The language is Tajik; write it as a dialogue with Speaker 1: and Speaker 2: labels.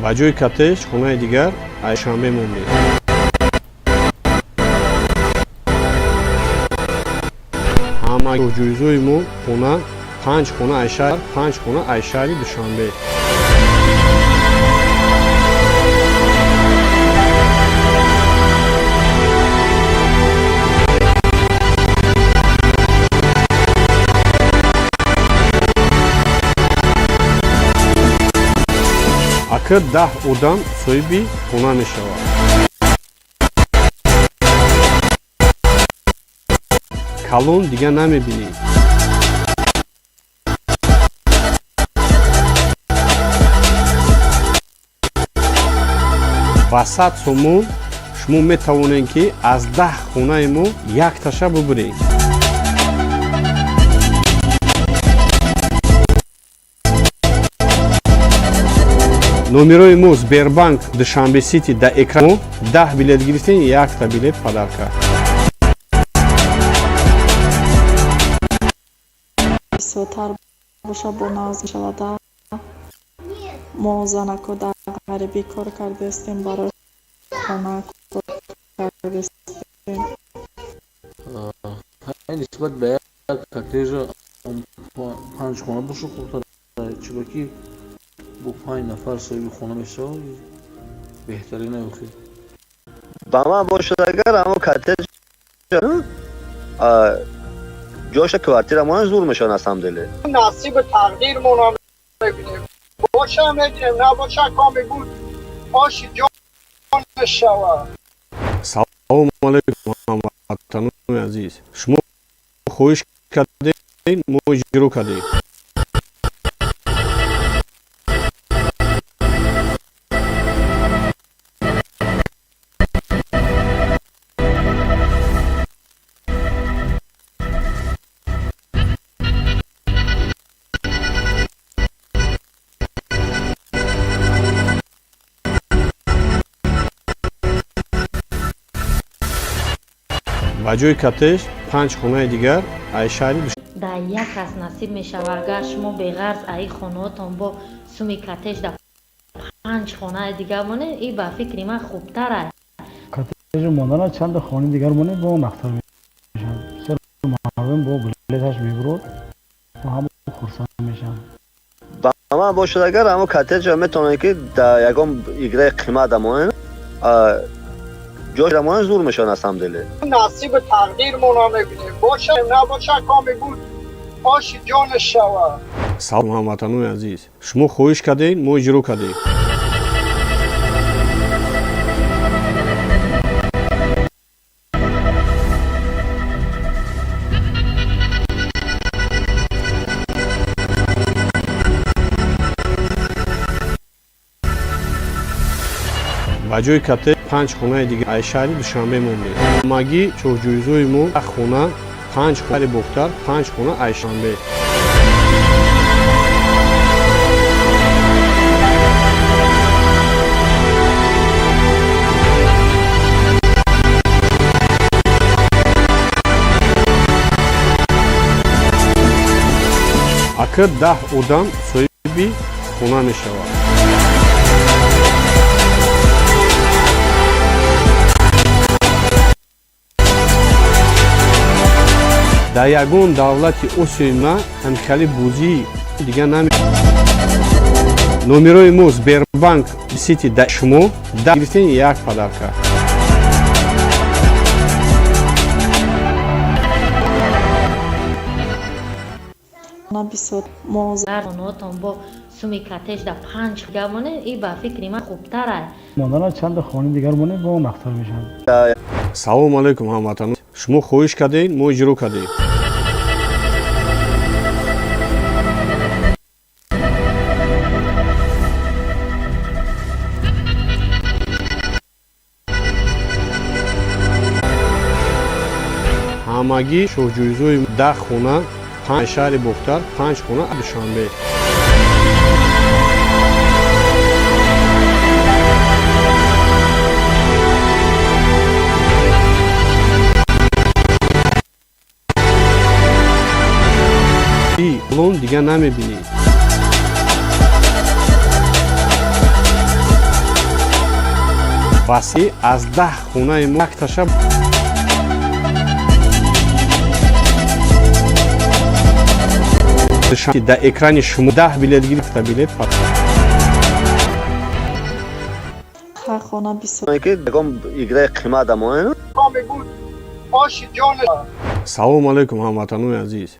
Speaker 1: ба ҷои кортеҷ хонаи дигар айшанбе мондем. ҳамаи ҷоизои мо хона 5 хона айшар, 5 хона айшари душанбе. Акр 10 одам соҳиби хона мешавад. калон дигар намебинем. ба 100 сомон шумо метавонед ки аз 10 хонаи мо якташа бубуред. номерои мо Сбербанк Душанбе Сити да экран 10 билет гирифтем, 1 билет падарка.
Speaker 2: бисёртар боша бо назм шавада. мо занако дар ғарибӣ кор кардастем, барои хона кор кардастем.
Speaker 3: нисбат ба як кортежа 5 хона боша хубтар, чунки бо 5 нафар соҳиби хона мешавад, беҳтарин аёхи.
Speaker 4: ба ман бошад агар ҳамо кортеж ҷоша квартирамон зур мешавад асамделе.
Speaker 5: насиби тақдирмонам мебинем. боша мебинем, набоша коми буд оши ҷон мешавад.
Speaker 1: салому алайкум ҳамватанони азиз. шумо хоҳиш кардед, мо иҷро кардем. ба ҷои кортеҷ 5 хонаи дигар айшари
Speaker 6: дар як кас насиб мешавад агар шумо беғарз аи хонаотон бо суми кортеҷ дар 5 хонаи дигар монед, ин ба фикри ман хубтар аст.
Speaker 7: кортеҷ монданаш чанд хонаи дигар монед бо мақсад мешавад. бисёр мардум бо билеташ мебурад ва ҳама хурсанд мешаванд.
Speaker 4: ба ман бошад агар ҳамо кортежа метавонад ки дар ягон играи қимат дамонед, ҷошамон зур мешавад асамделе.
Speaker 5: насиби тақдирмонам мебинем. боша набоша коми буд оши ҷон мешавад.
Speaker 1: салому ҳамватанони азиз. шумо хоҳиш кардед, мо иҷро кардем. ба ҷои кортеҷ 5 хонаи дигар айшари Душанбе мондем. ҳамагӣ чорҷоизои мо хона 5 хонаи бохтар, 5 хона айшанбе. акр 10 одам соҳиби хона мешавад. дар ягон давлати осиёи ма ҳамихали бозии дигар наме. номерои мо Сбербанк Сити да шумо 10 гирифтем, 1 падарка.
Speaker 2: на бисёр мо
Speaker 6: агар хонаотон бо суми кортеҷ дар 5 дигар монед, ин ба фикри ман хубтар аст.
Speaker 7: монданаш чанд хонаи дигар монед бо мақсад мешавад.
Speaker 1: салому алайкум ҳамватанони. шумо хоҳиш кардед, мо иҷро кардем. ҳамагӣ шоҳҷоизои 10 хона 5 шаҳри бохтар, 5 хона Душанбе. лон дигар намебинем. васеъ аз 10 хонаи мо якташа дар экрани шумо 10 билет гирифта билет
Speaker 2: ха хона бисёр
Speaker 4: ки ягон играи қимат амонен
Speaker 5: کامی بود آش جان
Speaker 1: салому алайкум ҳамватанои азиз.